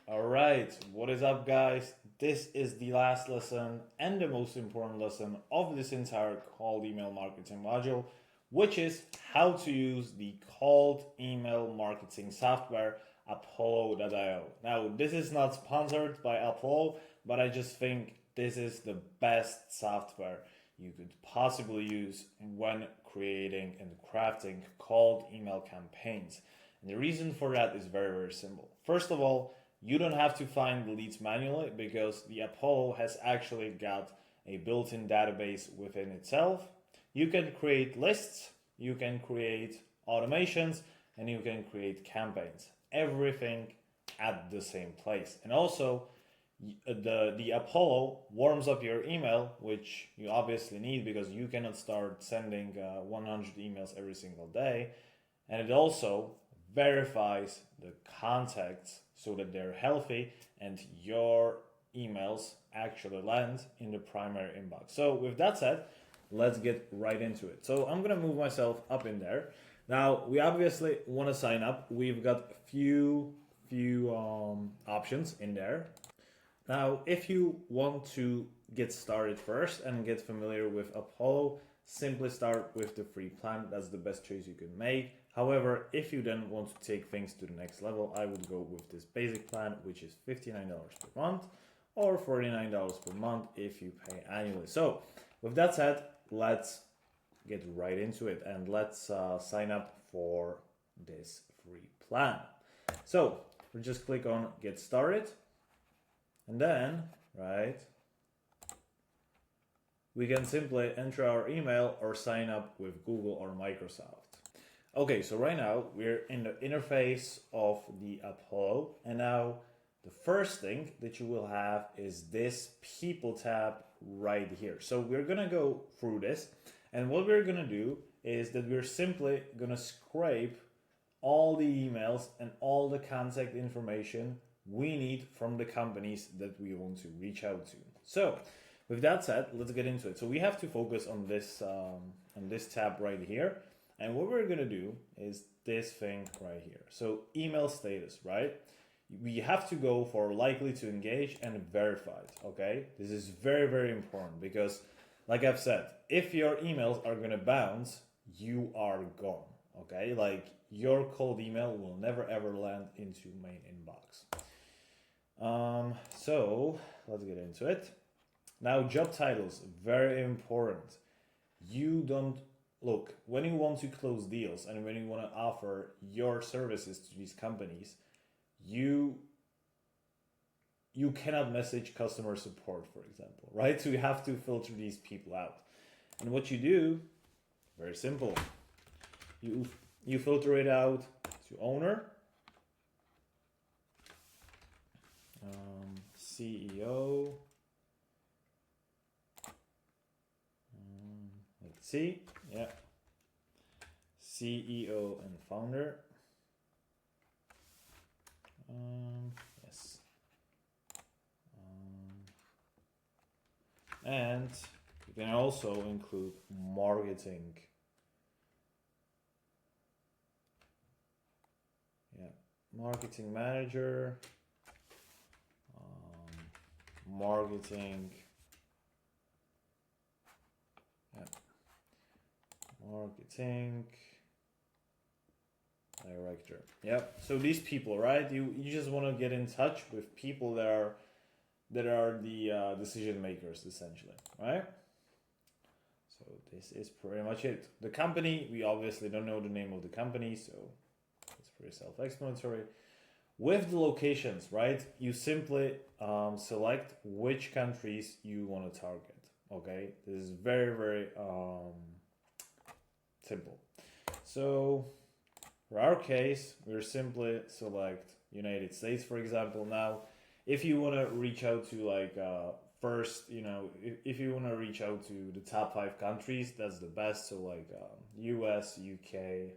Alright, what is up, guys? This is the last lesson and the most important lesson of this entire cold email marketing module, which is how to use the cold email marketing software Apollo.io. Now, this is not sponsored by Apollo, but I just think this is the best software you could possibly use when creating and crafting cold email campaigns. And the reason for that is very, very simple. First of all, you don't have to find the leads manually because the Apollo has actually got a built-in database within itself. You can create lists, you can create automations, and you can create campaigns. Everything at the same place. And also, the Apollo warms up your email, which you obviously need because you cannot start sending 100 emails every single day. And it also verifies the contacts so that they're healthy and your emails actually land in the primary inbox. So with that said, let's get right into it. So I'm gonna move myself up in there. Now we obviously want to sign up. We've got a few options in there. Now, if you want to get started first and get familiar with Apollo, simply start with the free plan. That's the best choice you can make. However, if you then want to take things to the next level, I would go with this basic plan, which is $59 per month or $49 per month if you pay annually. So, with that said, let's get right into it and let's sign up for this free plan. So, we just click on Get Started. And then, right, we can simply enter our email or sign up with Google or Microsoft. Okay, so right now we're in the interface of the Apollo, and now the first thing that you will have is this People tab right here. So we're gonna go through this, and what we're gonna do is that we're simply gonna scrape all the emails and all the contact information we need from the companies that we want to reach out to. So with that said, let's get into it. So we have to focus on this tab right here. And what we're gonna do is this thing right here. So email status, right? We have to go for likely to engage and verified, okay? This is very, very important because like I've said, if your emails are gonna bounce, you are gone, okay? Like your cold email will never ever land into main inbox. So let's get into it. Now, job titles, very important. You don't look when you want to close deals and when you want to offer your services to these companies, you cannot message customer support, for example, right? So you have to filter these people out. And what you do, very simple. You filter it out to owner, CEO, let's see, yeah, CEO and founder, yes, and you can also include marketing, yeah, marketing manager, marketing, yeah, marketing director. Yep. So these people, right? You just want to get in touch with people that are the decision makers, essentially, right? So this is pretty much it. The company, we obviously don't know the name of the company, so it's pretty self-explanatory. With the locations, right, you simply select which countries you want to target. Okay, this is very, very simple. So for our case, we're simply select United States, for example. Now, if you want to reach out to like first, if you want to reach out to the top 5 countries, that's the best. So like US, UK,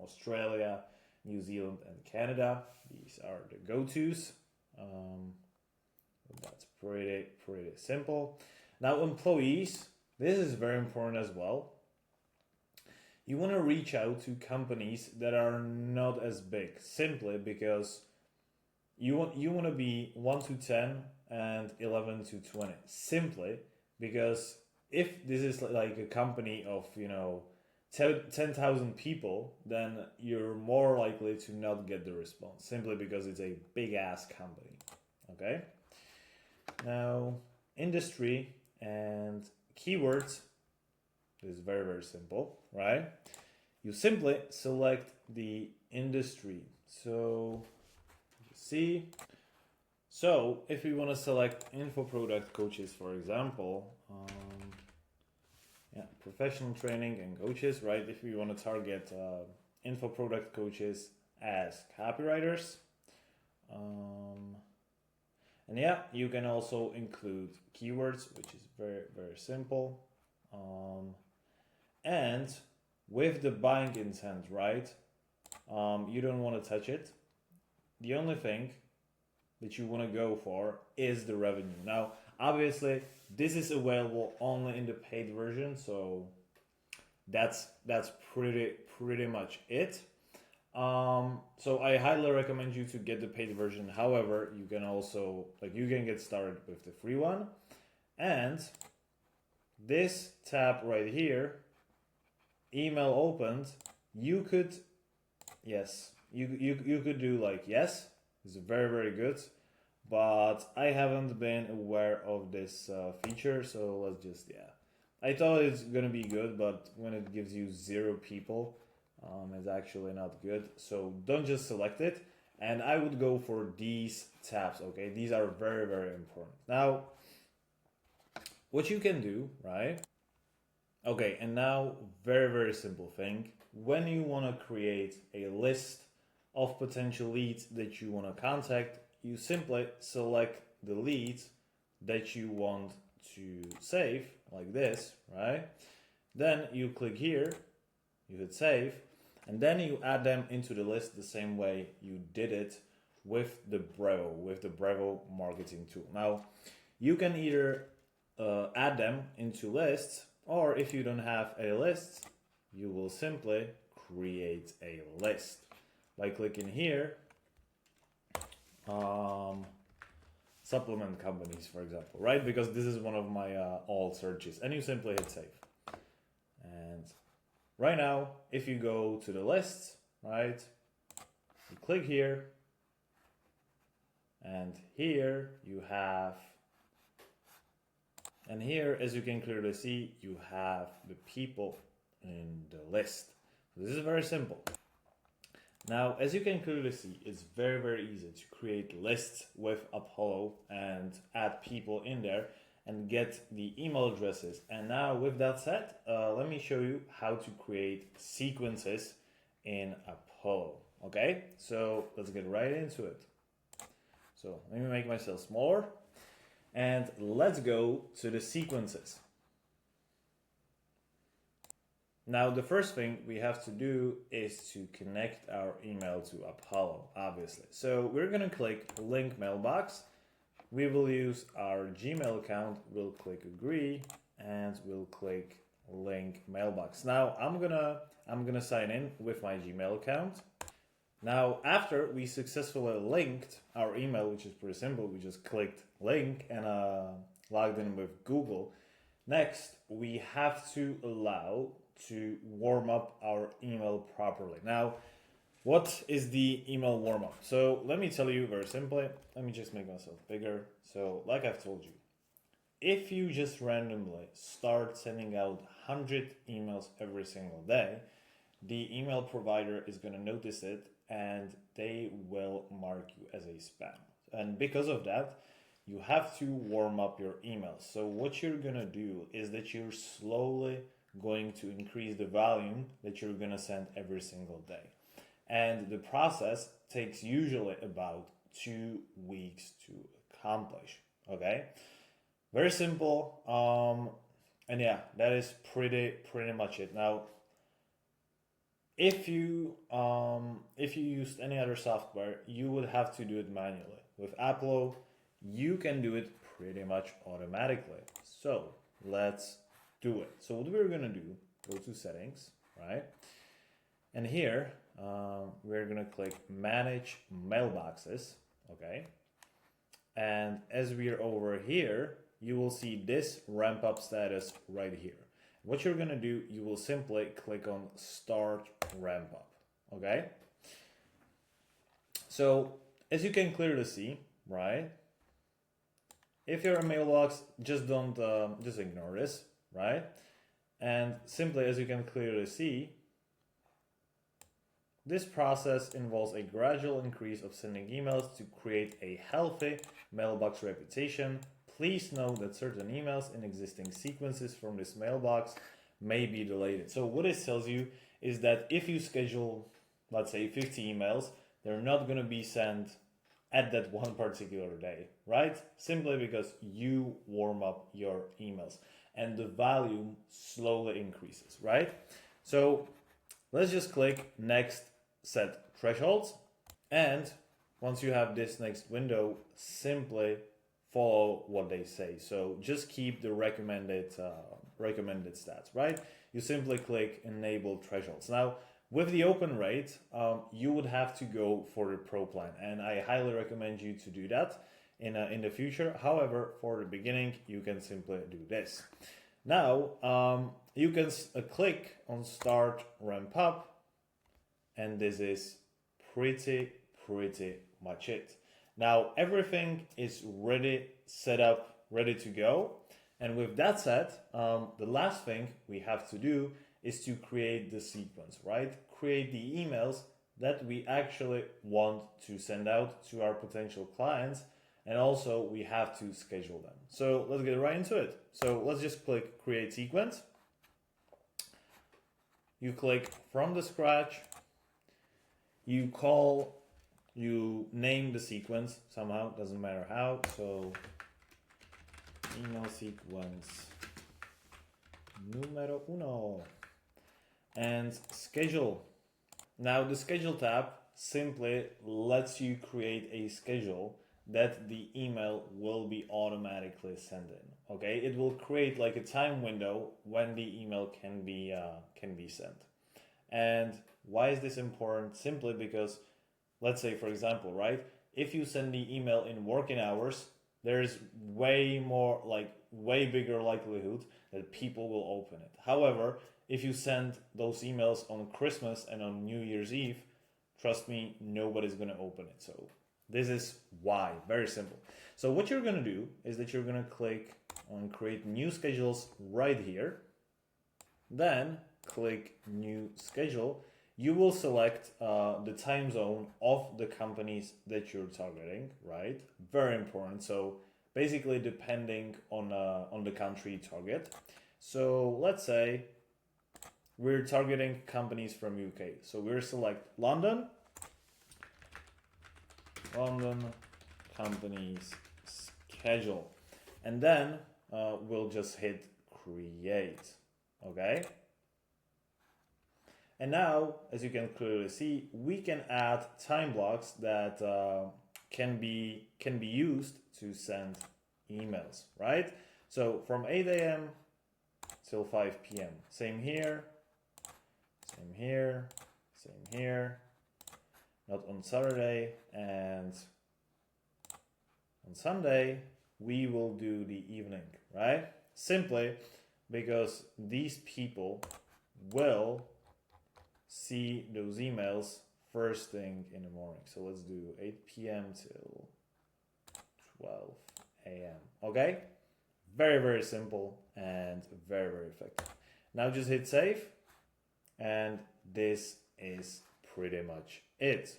Australia, New Zealand, and Canada. These are the go-tos. That's pretty simple. Now, employees, this is very important as well. You want to reach out to companies that are not as big, simply because you want to be 1 to 10 and 11 to 20, simply because if this is like a company of 10,000 people, then you're more likely to not get the response simply because it's a big ass company. Okay, now industry and keywords is very, very simple, right? You simply select the industry. So see, so if we want to select info product coaches, for example, yeah, professional training and coaches, right? If we want to target info product coaches as copywriters, and yeah, you can also include keywords, which is very, very simple. And with the buying intent, right? You don't want to touch it. The only thing that you want to go for is the revenue. Now, obviously, this is available only in the paid version, so that's pretty much it. So I highly recommend you to get the paid version. However, you can also you can get started with the free one, and this tab right here, email opened, you could you could do yes, it's very, very good, but I haven't been aware of this feature, so let's just I thought it's gonna be good, but when it gives you 0 people, it's actually not good. So don't just select it, and I would go for these tabs. Okay, these are very, very important. Now, what you can do, right? Okay, and now very, very simple thing. When you want to create a list of potential leads that you want to contact, you simply select the leads that you want to save, like this, right? Then you click here, you hit save, and then you add them into the list the same way you did it with the Brevo marketing tool. Now, you can either add them into lists, or if you don't have a list, you will simply create a list by clicking here, supplement companies, for example, right? Because this is one of my all searches, and you simply hit save. And right now, if you go to the lists, right, you click here, and here you have, and here, as you can clearly see, you have the people in the list. This is very simple. Now, as you can clearly see, it's very, very easy to create lists with Apollo and add people in there and get the email addresses. And now with that said, let me show you how to create sequences in Apollo. Okay, so let's get right into it. So let me make myself smaller. And let's go to the sequences. Now, the first thing we have to do is to connect our email to Apollo, obviously. So we're going to click link mailbox. We will use our Gmail account. We'll click agree, and we'll click link mailbox. Now, I'm gonna sign in with my Gmail account. Now, after we successfully linked our email, which is pretty simple, we just clicked link and logged in with Google. Next, we have to allow to warm up our email properly. Now, what is the email warm up? So let me tell you very simply. Let me just make myself bigger. So like I've told you, if you just randomly start sending out 100 emails every single day, the email provider is going to notice it and they will mark you as a spam. And because of that, you have to warm up your emails. So what you're going to do is that you're slowly going to increase the volume that you're going to send every single day. And the process takes usually about 2 weeks to accomplish. Okay? Very simple. And yeah, that is pretty much it. Now, if you used any other software, you would have to do it manually. With Apollo, you can do it pretty much automatically. So let's do it. So what we're gonna do, go to settings, right? And here we're gonna click manage mailboxes, okay? And as we're over here, you will see this ramp up status right here. What you're gonna do, you will simply click on start ramp up, okay? So as you can clearly see, right? If you're a mailbox, just don't, just ignore this, right? And simply, as you can clearly see, this process involves a gradual increase of sending emails to create a healthy mailbox reputation. Please note that certain emails in existing sequences from this mailbox may be deleted. So what it tells you is that if you schedule, let's say 50 emails, they're not going to be sent at that one particular day, right? Simply because you warm up your emails and the volume slowly increases, right? So let's just click next set thresholds. And once you have this next window, simply follow what they say. So just keep the recommended stats, right? You simply click enable thresholds. Now, with the open rate, you would have to go for the pro plan, and I highly recommend you to do that in the future. However, for the beginning, you can simply do this. Now, you can click on start ramp up, and this is pretty much it. Now, everything is ready, set up, ready to go. And with that said, the last thing we have to do is to create the sequence, right? Create the emails that we actually want to send out to our potential clients. And also we have to schedule them. So let's get right into it. So let's just click create sequence. You click from the scratch. You name the sequence somehow, doesn't matter how. So email sequence numero uno. And schedule. Now the schedule tab simply lets you create a schedule that the email will be automatically sent in. Okay, it will create like a time window when the email can be sent. And why is this important? Simply because, let's say for example, right, if you send the email in working hours, there's way bigger likelihood that people will open it. However, if you send those emails on Christmas and on New Year's Eve, trust me, nobody's going to open it. So this is why. Very simple. So what you're going to do is that you're going to click on create new schedules right here. Then click new schedule. You will select the time zone of the companies that you're targeting, right? Very important. So basically depending on the country target. So let's say we're targeting companies from UK. So we'll select London companies schedule. And then we'll just hit create, okay? And now, as you can clearly see, we can add time blocks that can be used to send emails, right? So from 8 a.m. till 5 p.m. Same here, same here, same here. Not on Saturday, and on Sunday we will do the evening, right? Simply because these people will see those emails first thing in the morning. So let's do 8 p.m. till 12 a.m. Okay? Very simple and very effective. Now just hit save, and this is pretty much it.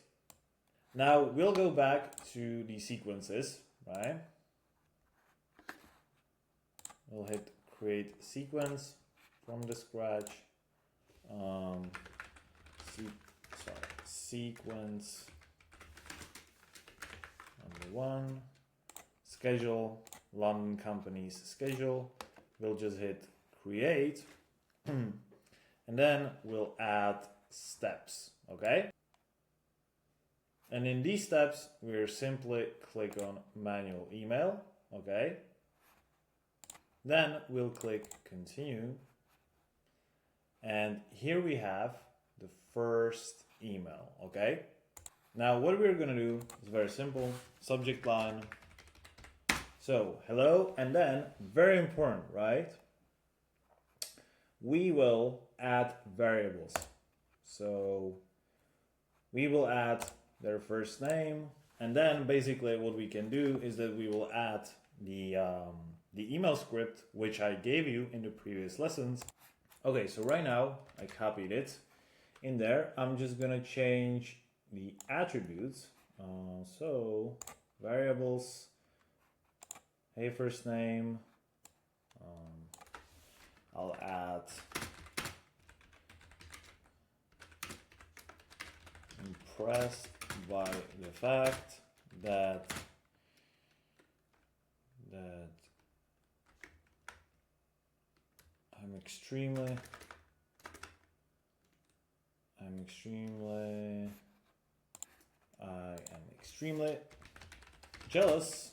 Now we'll go back to the sequences, right? We'll hit create sequence from the scratch. Sequence number one, schedule, London companies schedule. We'll just hit create and then we'll add steps, okay? And in these steps, we'll simply click on manual email, okay? Then we'll click continue. And here we have the first email, okay? Now what we're gonna do is very simple. Subject line. So hello, and then very important, right? We will add variables. So we will add their first name, and then basically what we can do is that we will add the email script which I gave you in the previous lessons. Okay, so right now I copied it. In there, I'm just gonna change the attributes. So variables, hey first name. I'll add impressed by the fact that I am extremely jealous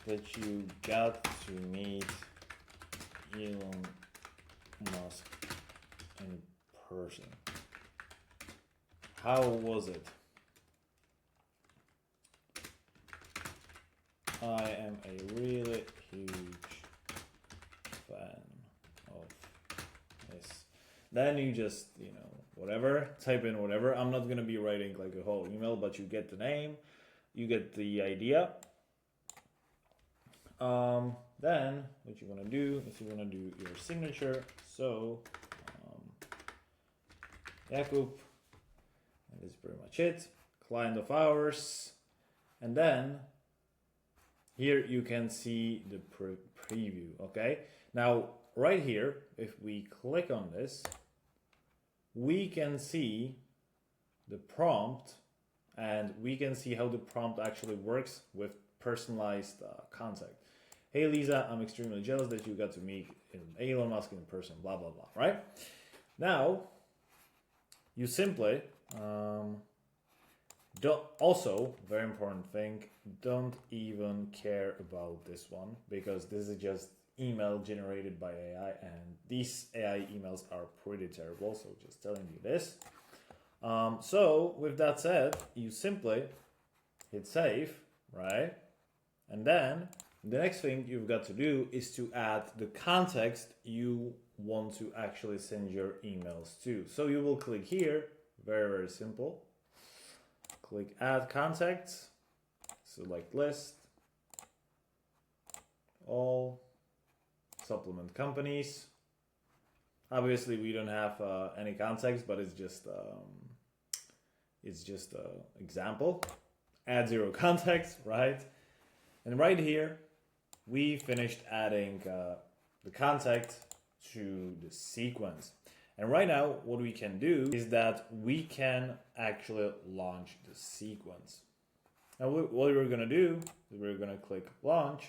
that you got to meet Elon Musk in person. How was it? I am a really huge fan of this. Then you just, whatever, type in whatever. I'm not gonna be writing like a whole email, but you get the name, you get the idea. Then what you want to do is you want to do your signature. So Jakub, and this is pretty much it. Client of ours, and then here you can see the preview. Okay, now right here, if we click on this, we can see the prompt, and we can see how the prompt actually works with personalized contact. Hey Lisa, I'm extremely jealous that you got to meet Elon Musk in person, blah, blah, blah, right? Now, you simply, also, very important thing, don't even care about this one, because this is just email generated by AI, and these AI emails are pretty terrible, so just telling you this. So, with that said, you simply hit save, right? And then the next thing you've got to do is to add the context you want to actually send your emails to. So you will click here, very, very simple. Click add contacts, select list, all, supplement companies. Obviously we don't have any context, but it's just example. Add 0 contacts, right? And right here, we finished adding the contact to the sequence. And right now, what we can do is that we can actually launch the sequence. Now, what we're gonna do is we're gonna click launch.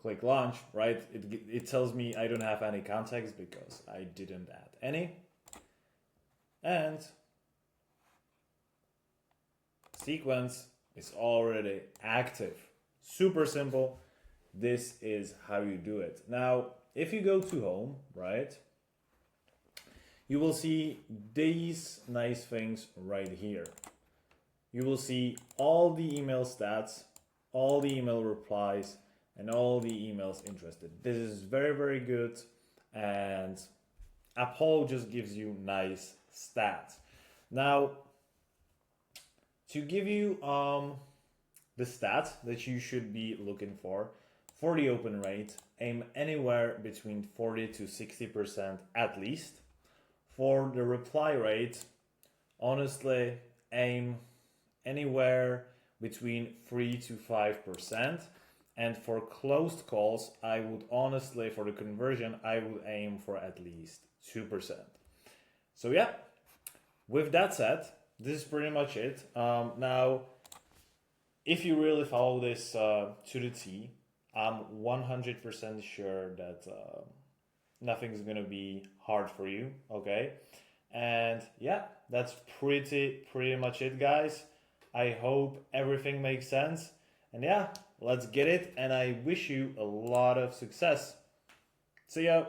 Click launch, right? It tells me I don't have any contacts because I didn't add any. And sequence is already active. Super simple. This is how you do it. Now, if you go to home, right, you will see these nice things right here. You will see all the email stats, all the email replies, and all the emails interested. This is very, very good, and Apollo just gives you nice stats. Now, to give you the stats that you should be looking for the open rate, aim anywhere between 40 to 60% at least. For the reply rate, honestly, aim anywhere between 3 to 5%. And for closed calls, I would honestly, for the conversion, I would aim for at least 2%. So yeah, with that said, this is pretty much it. Now, if you really follow this to the T, I'm 100% sure that nothing's gonna be hard for you, okay? And yeah, that's pretty much it, guys. I hope everything makes sense. And yeah, let's get it. And I wish you a lot of success. See ya.